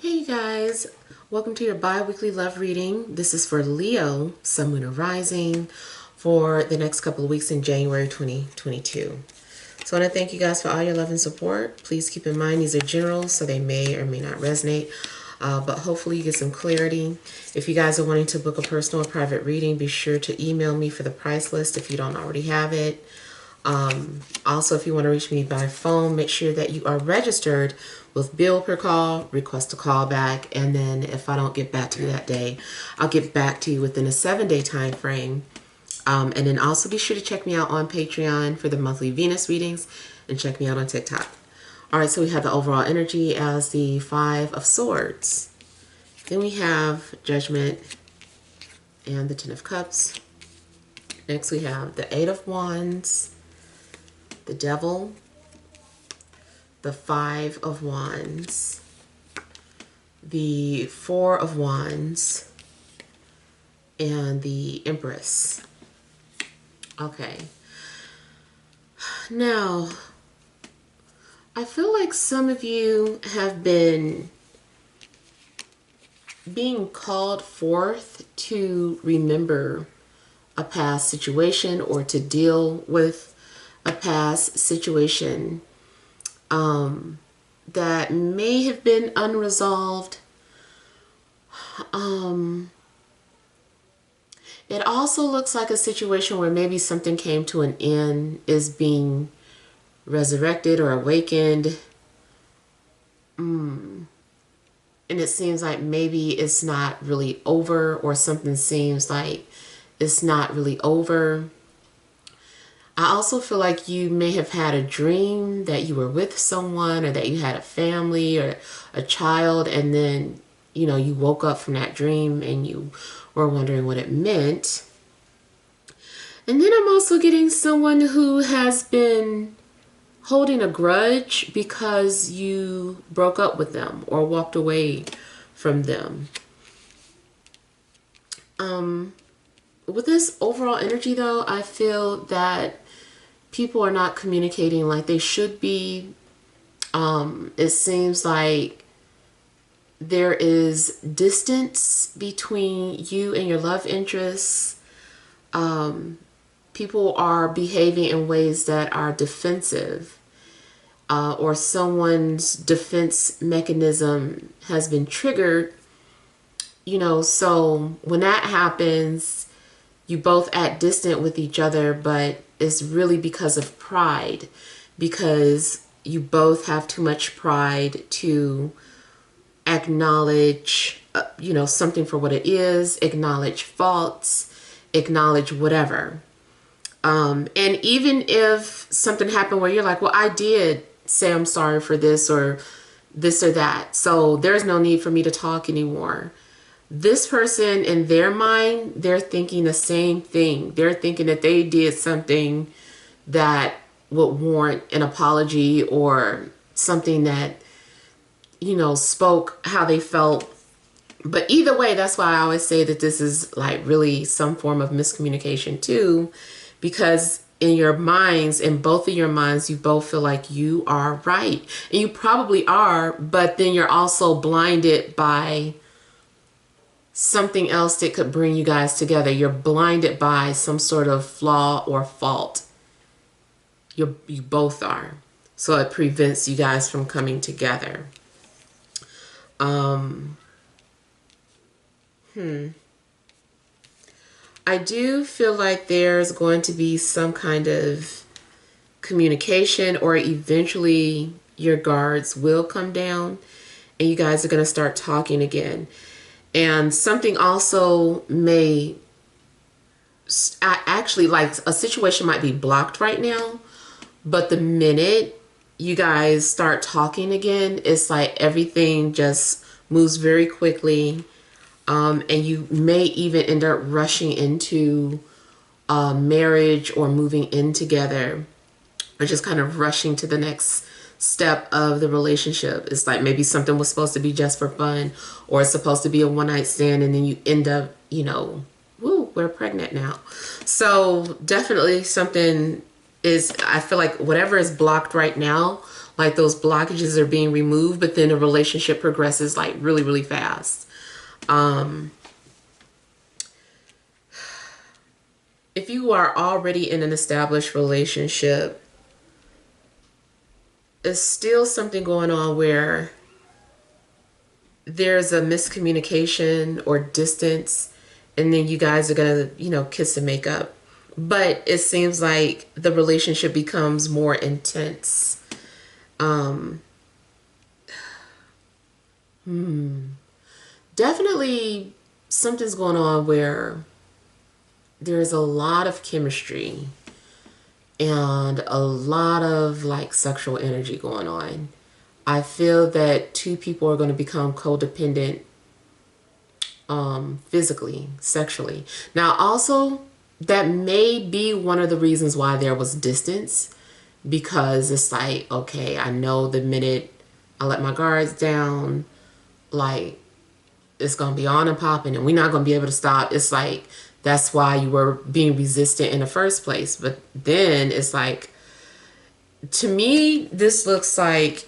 Hey you guys, welcome to your bi-weekly love reading. This is for Leo, Sun, Moon, or Rising for the next couple of weeks in January 2022. So I want to thank you guys for all your love and support. Please keep in mind these are general, so they may or may not resonate, but hopefully you get some clarity. If you guys are wanting to book a personal or private reading, be sure to email me for the price list if you don't already have it. Also, if you want to reach me by phone, make sure that you are registered with bill per call, request a call back, and then if I don't get back to you that day, I'll get back to you within a 7-day time frame. And then also be sure to check me out on Patreon for the monthly Venus readings and check me out on TikTok. All right, so we have the overall energy as the 5 of Swords. Then we have Judgment and the 10 of Cups. Next we have the 8 of Wands, the Devil, the 5 of Wands, the 4 of Wands, and the Empress. Okay. Now, I feel like some of you have been being called forth to remember a past situation or to deal with a past situation that may have been unresolved. It also looks like a situation where maybe something came to an end, is being resurrected or awakened. And it seems like maybe it's not really over, or something seems like it's not really over. I also feel like you may have had a dream that you were with someone, or that you had a family or a child, and then, you know, you woke up from that dream and you were wondering what it meant. And then I'm also getting someone who has been holding a grudge because you broke up with them or walked away from them. With this overall energy though, I feel that people are not communicating like they should be. It seems like there is distance between you and your love interests. People are behaving in ways that are defensive, or someone's defense mechanism has been triggered. You know, so when that happens, you both act distant with each other, but it's really because of pride, because you both have too much pride to acknowledge, you know, something for what it is, acknowledge faults, acknowledge whatever. And even if something happened where you're like, well, I did say I'm sorry for this or that, so there's no need for me to talk anymore. This person, in their mind, they're thinking the same thing. They're thinking that they did something that would warrant an apology, or something that, you know, spoke how they felt. But either way, that's why I always say that this is like really some form of miscommunication too, because in your minds, in both of your minds, you both feel like you are right. And you probably are, but then you're also blinded by something else that could bring you guys together. You're blinded by some sort of flaw or fault. You both are. So it prevents you guys from coming together. I do feel like there's going to be some kind of communication, or eventually your guards will come down and you guys are going to start talking again. And something also may actually, like, a situation might be blocked right now, but the minute you guys start talking again, it's like everything just moves very quickly. And you may even end up rushing into marriage or moving in together, or just kind of rushing to the next step of the relationship. It's like maybe something was supposed to be just for fun, or it's supposed to be a one-night stand, and then you end up, you know, woo, we're pregnant now. So definitely something is, I feel like whatever is blocked right now, like those blockages are being removed, but then the relationship progresses like really, really fast. If you are already in an established relationship, there's still something going on where there's a miscommunication or distance, and then you guys are gonna, you know, kiss and make up. But it seems like the relationship becomes more intense. Definitely something's going on where there's a lot of chemistry and a lot of like sexual energy going on. I feel that two people are going to become codependent physically, sexually. Now, also, that may be one of the reasons why there was distance, because it's like, okay, I know the minute I let my guards down, like, it's going to be on and popping and we're not going to be able to stop. It's like, that's why you were being resistant in the first place. But then it's like, to me, this looks like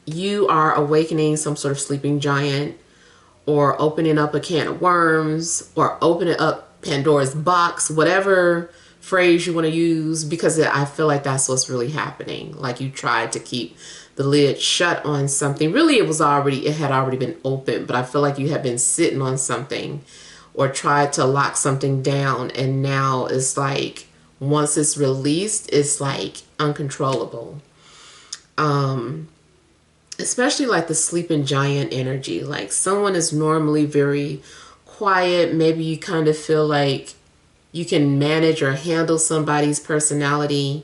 you are awakening some sort of sleeping giant, or opening up a can of worms, or opening up Pandora's box, whatever phrase you want to use, because I feel like that's what's really happening. Like you tried to keep the lid shut on something. Really, it had already been open, but I feel like you had been sitting on something or tried to lock something down, and now it's like once it's released, it's like uncontrollable. Especially like the sleeping giant energy. Like someone is normally very quiet. Maybe you kind of feel like you can manage or handle somebody's personality,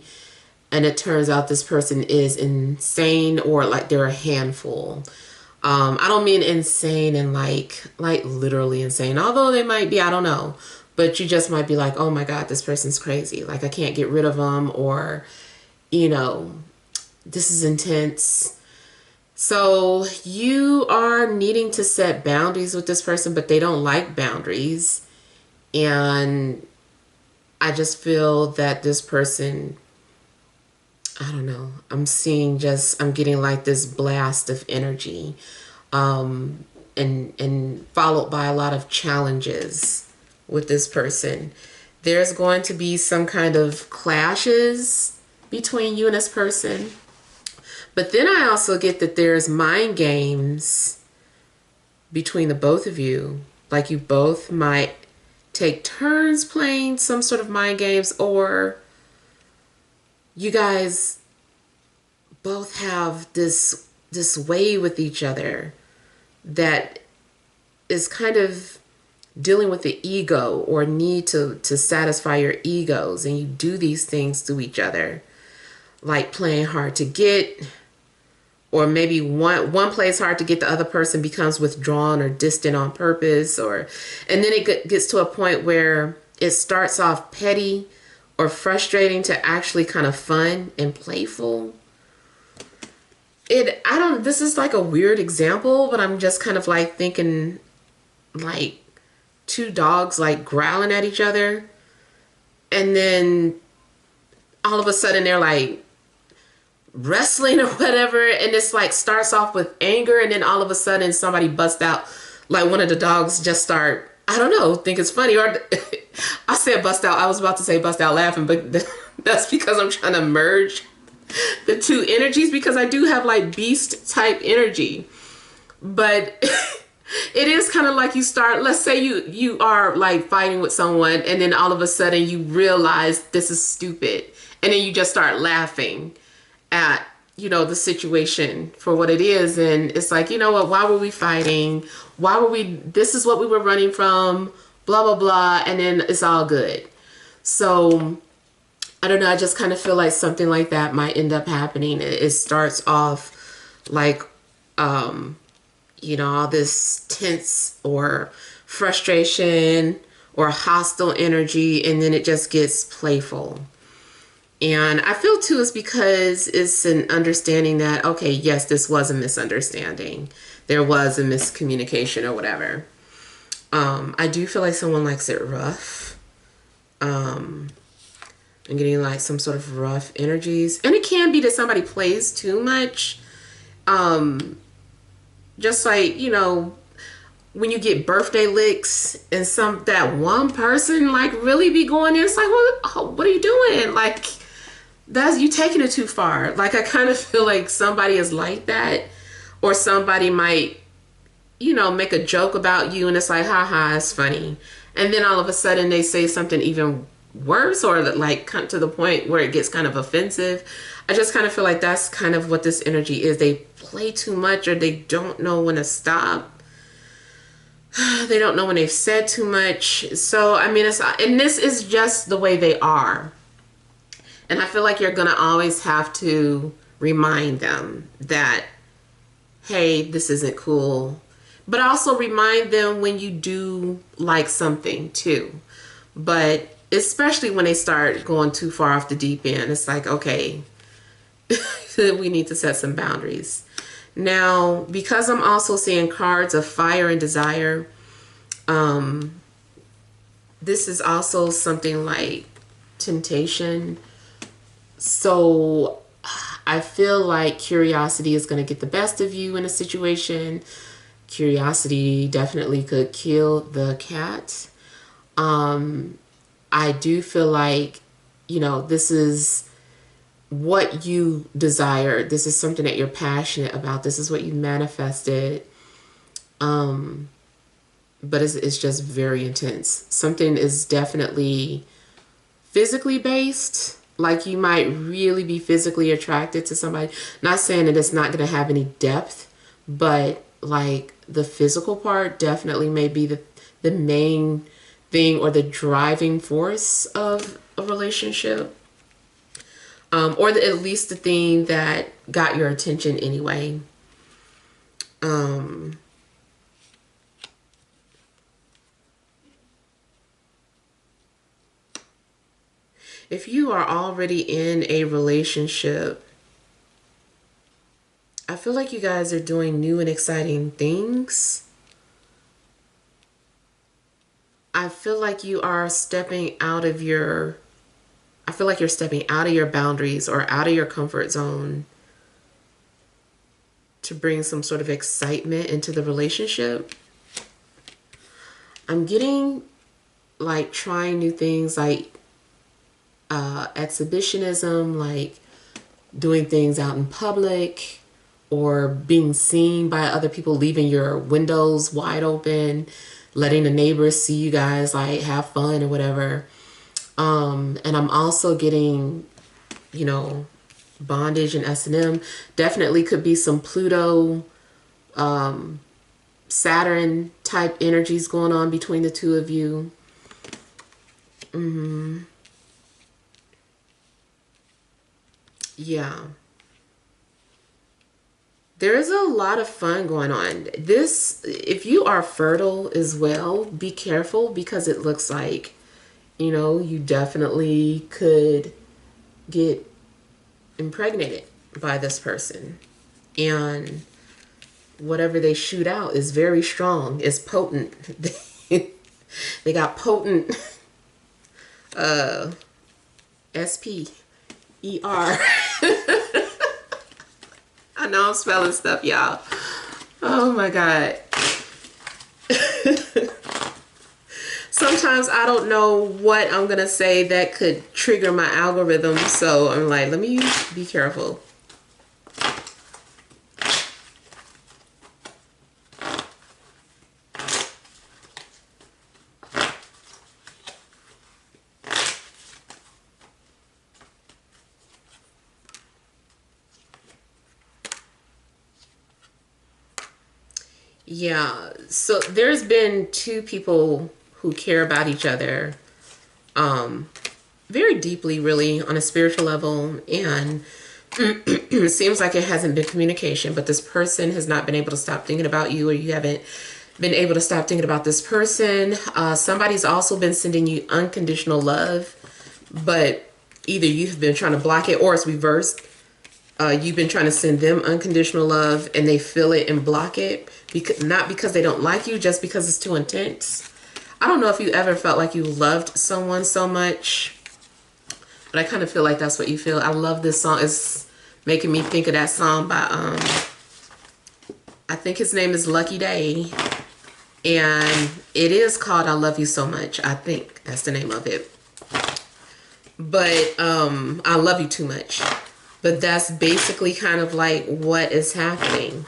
and it turns out this person is insane, or like they're a handful. I don't mean insane and like literally insane, although they might be, I don't know. But you just might be like, oh my God, this person's crazy. Like I can't get rid of them, or, you know, this is intense. So you are needing to set boundaries with this person, but they don't like boundaries. And I just feel that this person, I don't know, I'm getting like this blast of energy, and followed by a lot of challenges with this person. There's going to be some kind of clashes between you and this person. But then I also get that there's mind games between the both of you. Like you both might take turns playing some sort of mind games, or you guys both have this way with each other that is kind of dealing with the ego, or need to satisfy your egos, and you do these things to each other, like playing hard to get. Or maybe one plays hard to get, the other person becomes withdrawn or distant on purpose, and then it gets to a point where it starts off petty or frustrating to actually kind of fun and playful. This is like a weird example, but I'm just kind of like thinking like two dogs like growling at each other, and then all of a sudden they're like wrestling or whatever, and it's like starts off with anger, and then all of a sudden somebody busts out, like one of the dogs just start, I don't know, think it's funny, or I said bust out, I was about to say bust out laughing, but that's because I'm trying to merge the two energies, because I do have like beast type energy. But it is kind of like you start, let's say you are like fighting with someone, and then all of a sudden you realize this is stupid, and then you just start laughing at, you know, the situation for what it is. And it's like, you know what, why were we fighting? This is what we were running from, blah, blah, blah. And then it's all good. So I don't know. I just kind of feel like something like that might end up happening. It starts off like, you know, all this tense or frustration or hostile energy, and then it just gets playful. And I feel too it's because it's an understanding that, okay, yes, this was a misunderstanding. There was a miscommunication or whatever. I do feel like someone likes it rough. I'm getting like some sort of rough energies. And it can be that somebody plays too much. Just like, you know, when you get birthday licks and that one person like really be going in, it's like, what are you doing? Like, that's you taking it too far. Like, I kind of feel like somebody is like that, or somebody might, you know, make a joke about you and it's like, haha, it's funny. And then all of a sudden they say something even worse, or like to the point where it gets kind of offensive. I just kind of feel like that's kind of what this energy is. They play too much, or they don't know when to stop. They don't know when they've said too much. So, I mean, and this is just the way they are. And I feel like you're going to always have to remind them that, hey, this isn't cool. But also remind them when you do like something too. But especially when they start going too far off the deep end, it's like, okay, we need to set some boundaries. Now, because I'm also seeing cards of fire and desire, this is also something like temptation. So I feel like curiosity is going to get the best of you in a situation. Curiosity definitely could kill the cat. I do feel like, you know, this is what you desire. This is something that you're passionate about. This is what you manifested. But it's just very intense. Something is definitely physically based. Like, you might really be physically attracted to somebody. Not saying that it's not going to have any depth, but like the physical part definitely may be the main thing, or the driving force of a relationship. Or at least the thing that got your attention anyway. If you are already in a relationship, I feel like you guys are doing new and exciting things. I feel like you are stepping out of your, I feel like you're stepping out of your boundaries or out of your comfort zone to bring some sort of excitement into the relationship. I'm getting like trying new things, like exhibitionism, like doing things out in public, or being seen by other people, leaving your windows wide open, letting the neighbors see you guys like have fun or whatever. And I'm also getting, you know, bondage and S&M. Definitely could be some Pluto, Saturn type energies going on between the two of you. Yeah. There is a lot of fun going on. This, if you are fertile as well, be careful, because it looks like, you know, you definitely could get impregnated by this person. And whatever they shoot out is very strong. It's potent. They got potent SPER. I know I'm spelling stuff, y'all. Oh my God. Sometimes I don't know what I'm going to say that could trigger my algorithm. So I'm like, let me be careful. Yeah, so there's been two people who care about each other very deeply, really, on a spiritual level, and it seems like it hasn't been communication, but this person has not been able to stop thinking about you, or you haven't been able to stop thinking about this person. Somebody's also been sending you unconditional love, but either you've been trying to block it, or it's reversed. You've been trying to send them unconditional love and they feel it and block it, not because they don't like you, just because it's too intense. I don't know if you ever felt like you loved someone so much But I kind of feel like that's what you feel. I love this song. It's making me think of that song by, I think his name is Lucky Day. And it is called I Love You So Much. I think that's the name of it. But I love you too much. But that's basically kind of like what is happening.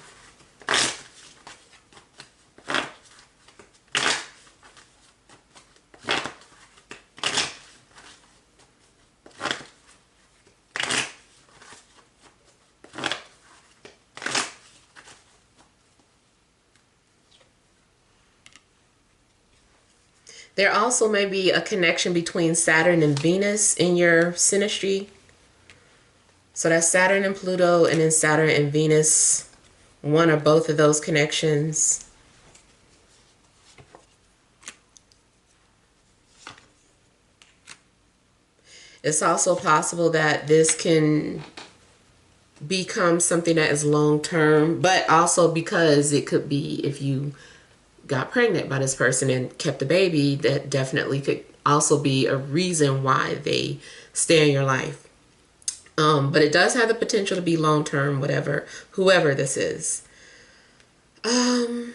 There also may be a connection between Saturn and Venus in your synastry. So that's Saturn and Pluto, and then Saturn and Venus. One or both of those connections. It's also possible that this can become something that is long-term, but also because it could be if you got pregnant by this person and kept the baby, that definitely could also be a reason why they stay in your life. But it does have the potential to be long-term, whoever this is. I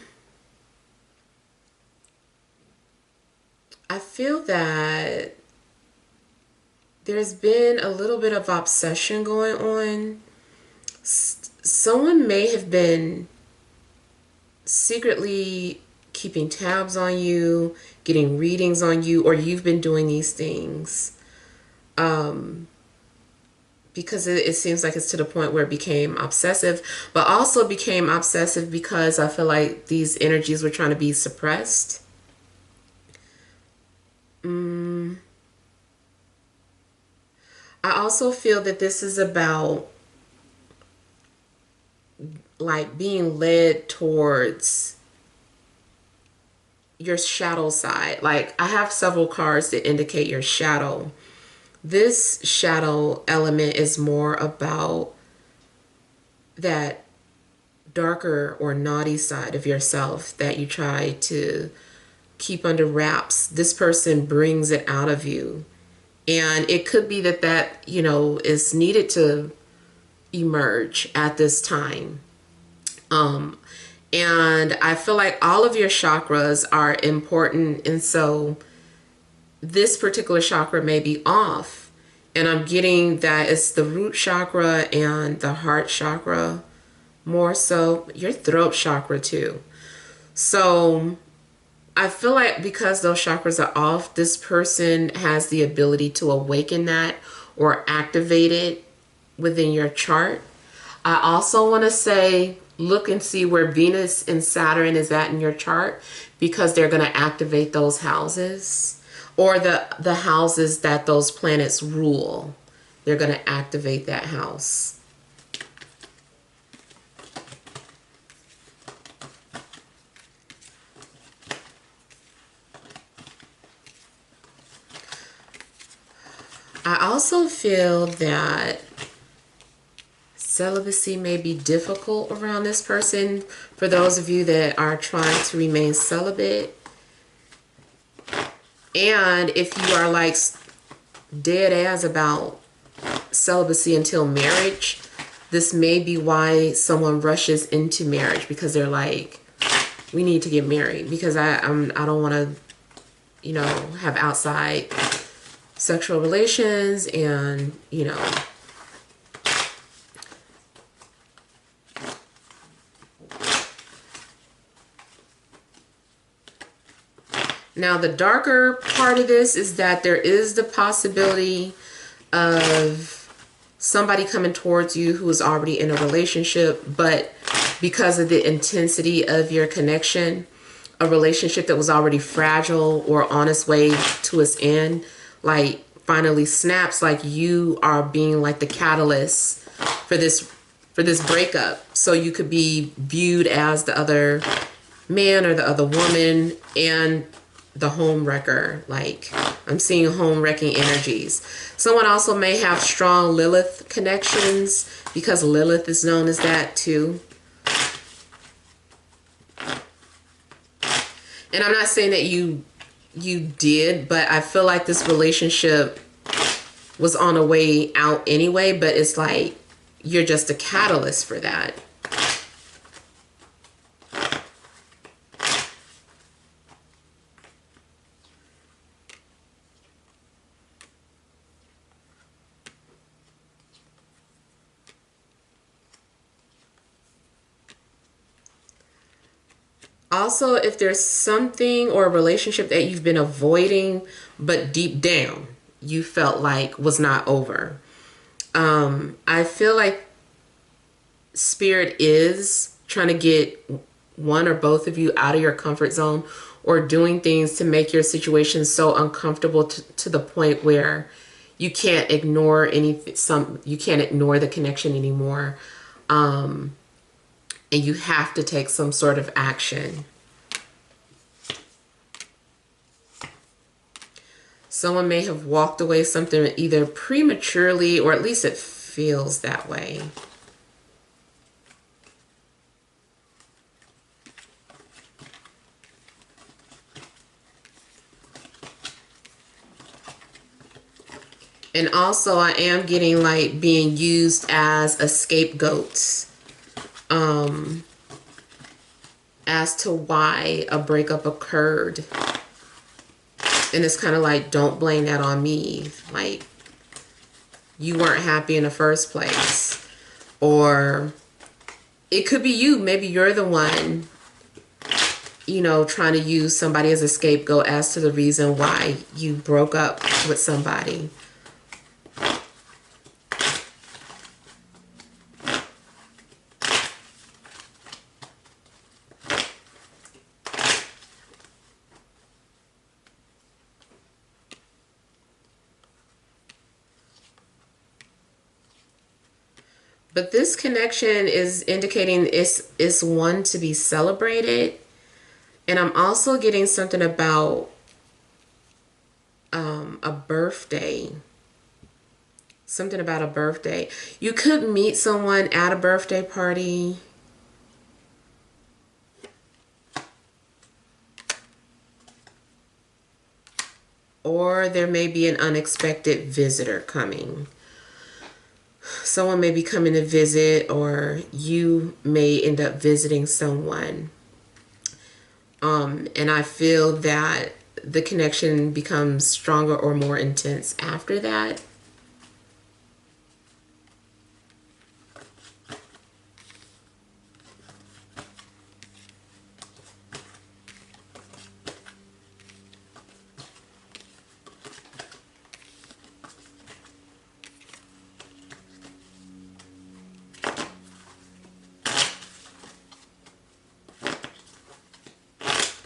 feel that there's been a little bit of obsession going on. Someone may have been secretly keeping tabs on you, getting readings on you, or you've been doing these things because it seems like it's to the point where it became obsessive, but also became obsessive because I feel like these energies were trying to be suppressed. I also feel that this is about like being led towards your shadow side. Like I have several cards that indicate your shadow. This shadow element is more about that darker or naughty side of yourself that you try to keep under wraps. This person brings it out of you. And it could be that is needed to emerge at this time. And I feel like all of your chakras are important. And so this particular chakra may be off. And I'm getting that it's the root chakra and the heart chakra, more so your throat chakra too. So I feel like because those chakras are off, this person has the ability to awaken that or activate it within your chart. I also want to say, look and see where Venus and Saturn is at in your chart, because they're going to activate those houses, or the houses that those planets rule. They're going to activate that house. I also feel that celibacy may be difficult around this person for those of you that are trying to remain celibate. And if you are like dead ass about celibacy until marriage, this may be why someone rushes into marriage, because they're like, we need to get married because I don't want to, have outside sexual relations and, Now, the darker part of this is that there is the possibility of somebody coming towards you who is already in a relationship, but because of the intensity of your connection, a relationship that was already fragile or on its way to its end, like finally snaps, like you are being like the catalyst for this breakup. So you could be viewed as the other man or the other woman and the home wrecker. Like I'm seeing home wrecking energies. Someone also may have strong Lilith connections, because Lilith is known as that too. And I'm not saying that you did, but I feel like this relationship was on a way out anyway, but it's like you're just a catalyst for that. Also, if there's something or a relationship that you've been avoiding, but deep down you felt like was not over, I feel like Spirit is trying to get one or both of you out of your comfort zone, or doing things to make your situation so uncomfortable to the point where you can't ignore you can't ignore the connection anymore. And you have to take some sort of action. Someone may have walked away something either prematurely, or at least it feels that way. And also I am getting like being used as a scapegoat. As to why a breakup occurred. And it's kind of like, don't blame that on me. Like, you weren't happy in the first place. Or it could be you. Maybe you're the one, you know, trying to use somebody as a scapegoat as to the reason why you broke up with somebody. But this connection is indicating it's one to be celebrated. And I'm also getting something about a birthday. Something about a birthday. You could meet someone at a birthday party. Or there may be an unexpected visitor coming. Someone may be coming to visit, or you may end up visiting someone. And I feel that the connection becomes stronger or more intense after that.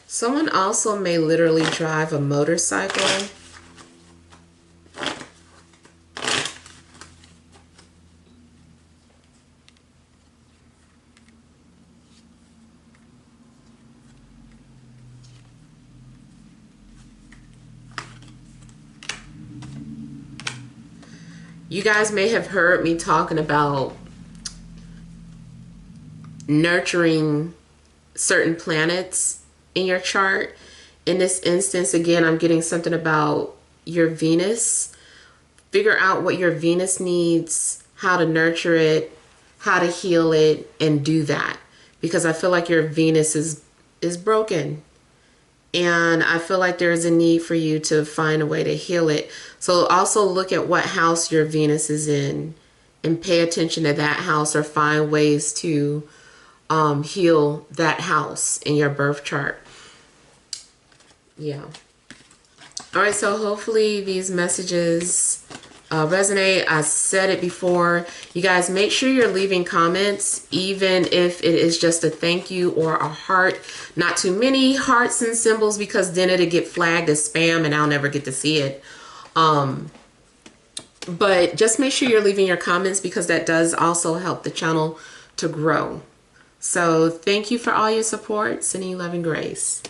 Someone also may literally drive a motorcycle. You guys may have heard me talking about nurturing certain planets in your chart. In this instance, again, I'm getting something about your Venus. Figure out what your Venus needs, how to nurture it, how to heal it, and do that. Because I feel like your Venus is broken. And I feel like there's a need for you to find a way to heal it. So also look at what house your Venus is in and pay attention to that house, or find ways to heal that house in your birth chart. Yeah. All right, so hopefully these messages resonate. I said it before. You guys, make sure you're leaving comments, even if it is just a thank you or a heart. Not too many hearts and symbols, because then it'll get flagged as spam and I'll never get to see it. But just make sure you're leaving your comments, because that does also help the channel to grow. So thank you for all your support. Sending you love and grace.